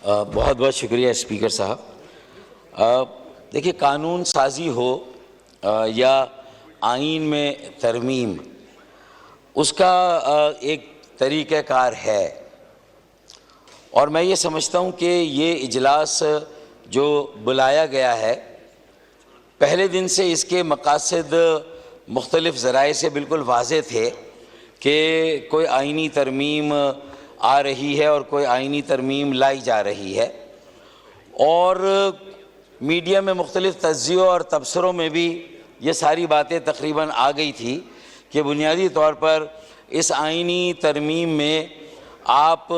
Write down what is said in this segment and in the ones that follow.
بہت بہت شکریہ اسپیکر صاحب۔ دیکھیے، قانون سازی ہو یا آئین میں ترمیم، اس کا ایک طریقہ کار ہے، اور میں یہ سمجھتا ہوں کہ یہ اجلاس جو بلایا گیا ہے، پہلے دن سے اس کے مقاصد مختلف ذرائع سے بالکل واضح تھے کہ کوئی آئینی ترمیم آ رہی ہے اور کوئی آئینی ترمیم لائی جا رہی ہے، اور میڈیا میں مختلف تجزیوں اور تبصروں میں بھی یہ ساری باتیں تقریباً آ گئی تھی کہ بنیادی طور پر اس آئینی ترمیم میں آپ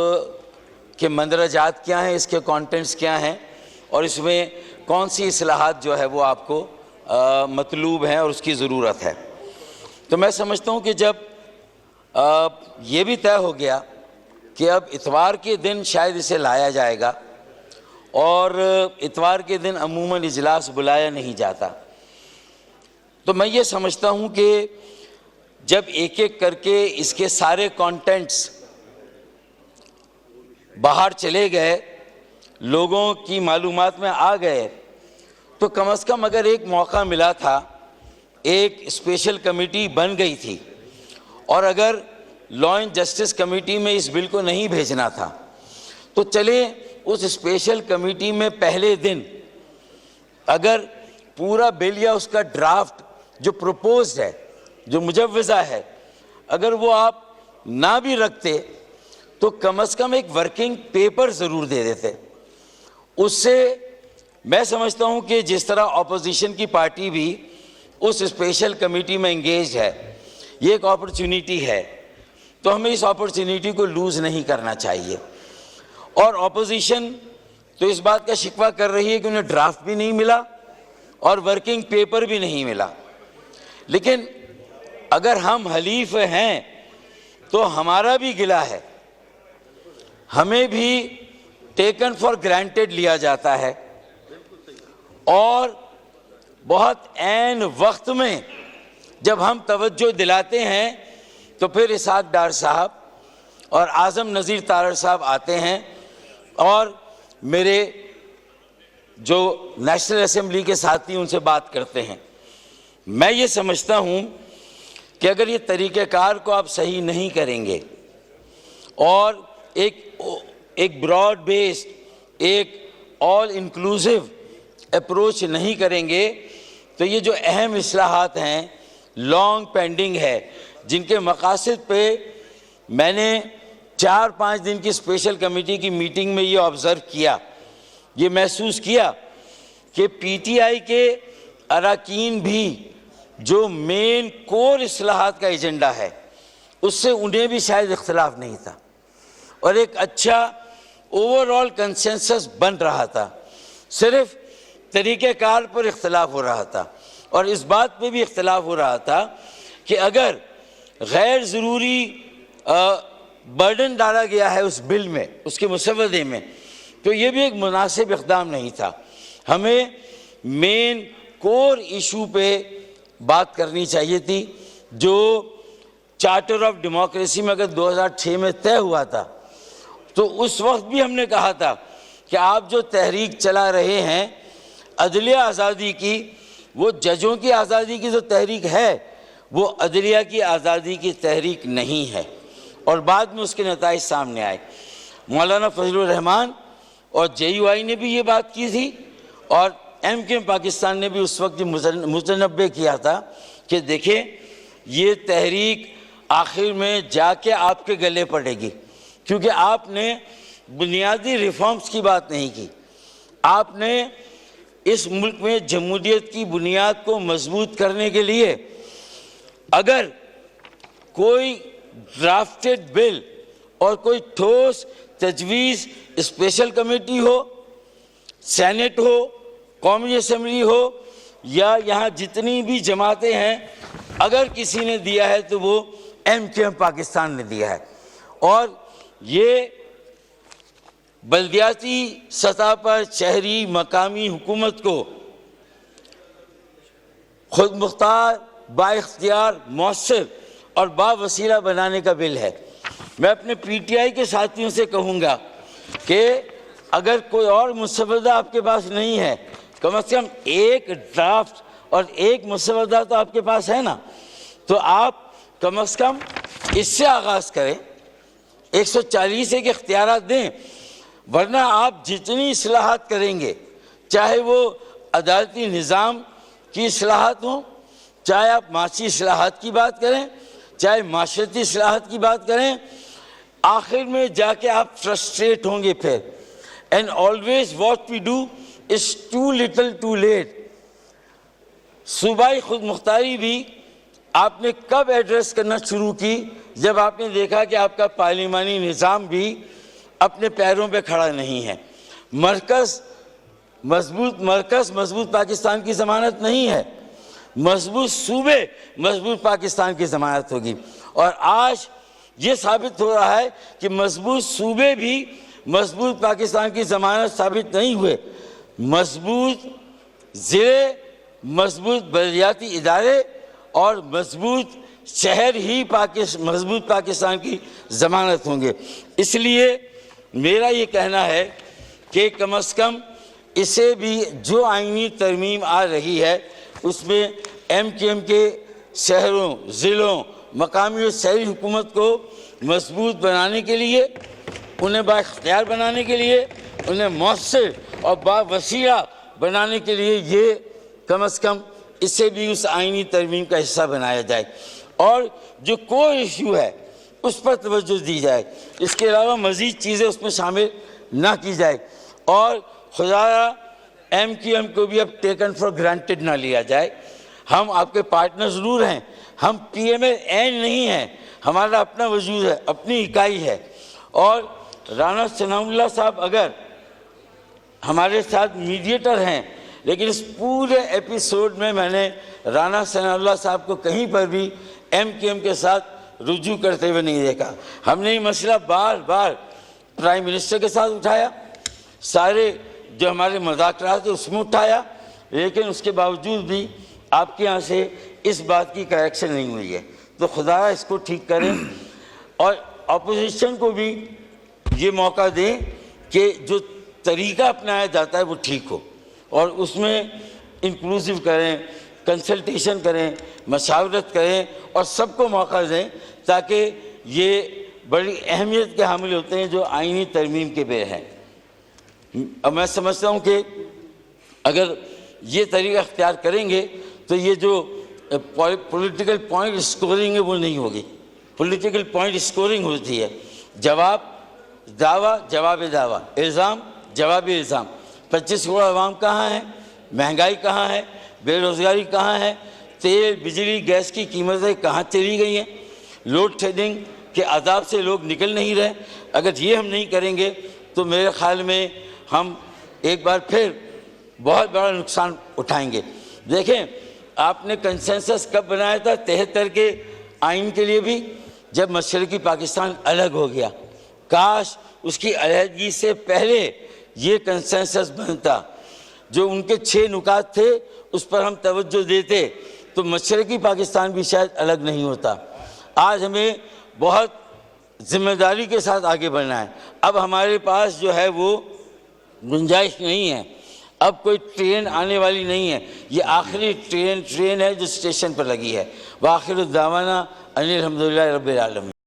کے مندرجات کیا ہیں، اس کے کانٹینٹس کیا ہیں، اور اس میں کون سی اصلاحات جو ہے وہ آپ کو مطلوب ہیں اور اس کی ضرورت ہے۔ تو میں سمجھتا ہوں کہ جب یہ بھی طے ہو گیا کہ اب اتوار کے دن شاید اسے لایا جائے گا، اور اتوار کے دن عموماً اجلاس بلایا نہیں جاتا، تو میں یہ سمجھتا ہوں کہ جب ایک ایک کر کے اس کے سارے کانٹینٹس باہر چلے گئے، لوگوں کی معلومات میں آ گئے، تو کم از کم اگر ایک موقع ملا تھا، ایک اسپیشل کمیٹی بن گئی تھی، اور اگر لا اینڈ جسٹس کمیٹی میں اس بل کو نہیں بھیجنا تھا، تو چلیں اس اسپیشل کمیٹی میں پہلے دن اگر پورا بل یا اس کا ڈرافٹ جو پروپوزڈ ہے، جو مجوزہ ہے، اگر وہ آپ نہ بھی رکھتے تو کم از کم ایک ورکنگ پیپر ضرور دے دیتے۔ اس سے میں سمجھتا ہوں کہ جس طرح اپوزیشن کی پارٹی بھی اس اسپیشل کمیٹی میں انگیجڈ ہے، یہ ایک اپرچونٹی ہے، تو ہمیں اس اپرچونٹی کو لوز نہیں کرنا چاہیے۔ اور اپوزیشن تو اس بات کا شکوہ کر رہی ہے کہ انہیں ڈرافٹ بھی نہیں ملا اور ورکنگ پیپر بھی نہیں ملا، لیکن اگر ہم حلیف ہیں تو ہمارا بھی گلہ ہے، ہمیں بھی ٹیکن فار گرانٹیڈ لیا جاتا ہے، اور بہت عین وقت میں جب ہم توجہ دلاتے ہیں تو پھر اسحاق ڈار صاحب اور اعظم نذیر تارڑ صاحب آتے ہیں اور میرے جو نیشنل اسمبلی کے ساتھی ان سے بات کرتے ہیں۔ میں یہ سمجھتا ہوں کہ اگر یہ طریقہ کار کو آپ صحیح نہیں کریں گے اور ایک براڈ بیسڈ، ایک آل انکلوسیو اپروچ نہیں کریں گے، تو یہ جو اہم اصلاحات ہیں، لانگ پینڈنگ ہے، جن کے مقاصد پہ میں نے 4-5 دن کی اسپیشل کمیٹی کی میٹنگ میں یہ آبزرو کیا، یہ محسوس کیا کہ پی ٹی آئی کے اراکین بھی جو مین کور اصلاحات کا ایجنڈا ہے، اس سے انہیں بھی شاید اختلاف نہیں تھا، اور ایک اچھا اوورآل کنسنسس بن رہا تھا، صرف طریقہ کار پر اختلاف ہو رہا تھا، اور اس بات پہ بھی اختلاف ہو رہا تھا کہ اگر غیر ضروری برڈن ڈالا گیا ہے اس بل میں، اس کے مسودے میں، تو یہ بھی ایک مناسب اقدام نہیں تھا۔ ہمیں مین کور ایشو پہ بات کرنی چاہیے تھی، جو چارٹر آف ڈیموکریسی میں اگر 2006 میں طے ہوا تھا، تو اس وقت بھی ہم نے کہا تھا کہ آپ جو تحریک چلا رہے ہیں عدلیہ آزادی کی، وہ ججوں کی آزادی کی جو تحریک ہے، وہ عدلیہ کی آزادی کی تحریک نہیں ہے، اور بعد میں اس کے نتائج سامنے آئے۔ مولانا فضل الرحمان اور جے یو آئی نے بھی یہ بات کی تھی، اور ایم کیو ایم پاکستان نے بھی اس وقت متنبہ کیا تھا کہ دیکھیں یہ تحریک آخر میں جا کے آپ کے گلے پڑے گی، کیونکہ آپ نے بنیادی ریفارمز کی بات نہیں کی، آپ نے اس ملک میں جمہوریت کی بنیاد کو مضبوط کرنے کے لیے اگر کوئی ڈرافٹڈ بل اور کوئی ٹھوس تجویز اسپیشل کمیٹی ہو، سینٹ ہو، قومی اسمبلی ہو، یا یہاں جتنی بھی جماعتیں ہیں، اگر کسی نے دیا ہے تو وہ ایم کیو ایم پاکستان نے دیا ہے، اور یہ بلدیاتی سطح پر شہری مقامی حکومت کو خود مختار، با اختیار، مؤثر اور با وسیلہ بنانے کا بل ہے۔ میں اپنے پی ٹی آئی کے ساتھیوں سے کہوں گا کہ اگر کوئی اور مسودہ آپ کے پاس نہیں ہے، کم از کم ایک ڈرافٹ اور ایک مسودہ تو آپ کے پاس ہے نا، تو آپ کم از کم اس سے آغاز کریں، 140 کے اختیارات دیں، ورنہ آپ جتنی اصلاحات کریں گے، چاہے وہ عدالتی نظام کی اصلاحات ہوں، چاہے آپ معاشی اصلاحات کی بات کریں، چاہے معاشرتی اصلاحات کی بات کریں، آخر میں جا کے آپ فرسٹریٹ ہوں گے پھر. And always what we do is too little too late. صوبائی خود مختاری بھی آپ نے کب ایڈریس کرنا شروع کی؟ جب آپ نے دیکھا کہ آپ کا پارلیمانی نظام بھی اپنے پیروں پہ کھڑا نہیں ہے. مرکز مضبوط پاکستان کی ضمانت نہیں ہے، مضبوط صوبے مضبوط پاکستان کی ضمانت ہوگی. اور آج یہ ثابت ہو رہا ہے کہ مضبوط صوبے بھی مضبوط پاکستان کی ضمانت ثابت نہیں ہوئے. مضبوط ضلع، مضبوط بلدیاتی ادارے اور مضبوط شہر ہی مضبوط پاکستان کی ضمانت ہوں گے. اس لیے میرا یہ کہنا ہے کہ کم از کم اسے بھی جو آئینی ترمیم آ رہی ہے اس میں ایم کیو ایم کے شہروں، ضلعوں، مقامی اور شہری حکومت کو مضبوط بنانے کے لیے، انہیں با اختیار بنانے کے لیے، انہیں مؤثر اور با وسیلہ بنانے کے لیے یہ کم از کم اسے بھی اس آئینی ترمیم کا حصہ بنایا جائے، اور جو کوئی ایشو ہے اس پر توجہ دی جائے. اس کے علاوہ مزید چیزیں اس میں شامل نہ کی جائے، اور خدایا ایم کیو ایم کو بھی اب ٹیکن فار گرانٹیڈ نہ لیا جائے. ہم آپ کے پارٹنر ضرور ہیں، ہم پی ایم اے این نہیں ہیں، ہمارا اپنا وجود ہے، اپنی اکائی ہے. اور رانا ثناء اللہ صاحب اگر ہمارے ساتھ میڈیٹر ہیں، لیکن اس پورے ایپیسوڈ میں نے رانا ثناء اللہ صاحب کو کہیں پر بھی ایم کیو ایم کے ساتھ رجوع کرتے ہوئے نہیں دیکھا. ہم نے یہ مسئلہ بار بار پرائم منسٹر کے ساتھ اٹھایا، سارے جو ہمارے مذاکرات اس میں اٹھایا، لیکن اس کے باوجود بھی آپ کے یہاں سے اس بات کی کریکشن نہیں ہوئی ہے. تو خدا اس کو ٹھیک کریں، اور اپوزیشن کو بھی یہ موقع دیں کہ جو طریقہ اپنایا جاتا ہے وہ ٹھیک ہو، اور اس میں انکلوسیو کریں، کنسلٹیشن کریں، مشاورت کریں، اور سب کو موقع دیں، تاکہ یہ بڑی اہمیت کے حامل ہوتے ہیں جو آئینی ترمیم کے بے ہیں. اب میں سمجھتا ہوں کہ اگر یہ طریقہ اختیار کریں گے تو یہ جو پولیٹیکل پوائنٹ اسکورنگ ہے وہ نہیں ہوگی. پولیٹیکل پوائنٹ اسکورنگ ہوتی ہے، دعویٰ جواب دعویٰ، الزام جواب الزام. 25 کروڑ عوام کہاں ہیں؟ مہنگائی کہاں ہے؟ بے روزگاری کہاں ہے؟ تیل، بجلی، گیس کی قیمتیں کہاں چلی گئی ہیں؟ لوڈ شیڈنگ کے عذاب سے لوگ نکل نہیں رہے. اگر یہ ہم نہیں کریں گے تو میرے خیال میں ہم ایک بار پھر بہت بڑا نقصان اٹھائیں گے. دیکھیں، آپ نے کنسنسس کب بنایا تھا 73 کے آئین کے لیے بھی؟ جب مشرقی پاکستان الگ ہو گیا. کاش اس کی علیحدگی سے پہلے یہ کنسنسس بنتا. جو ان کے 6 نکات تھے اس پر ہم توجہ دیتے تو مشرقی پاکستان بھی شاید الگ نہیں ہوتا. آج ہمیں بہت ذمہ داری کے ساتھ آگے بڑھنا ہے. اب ہمارے پاس جو ہے وہ گنجائش نہیں ہے، اب کوئی ٹرین آنے والی نہیں ہے. یہ آخری ٹرین ہے جو اسٹیشن پر لگی ہے. وآخر دعوانا ان الحمدللہ رب العالمین.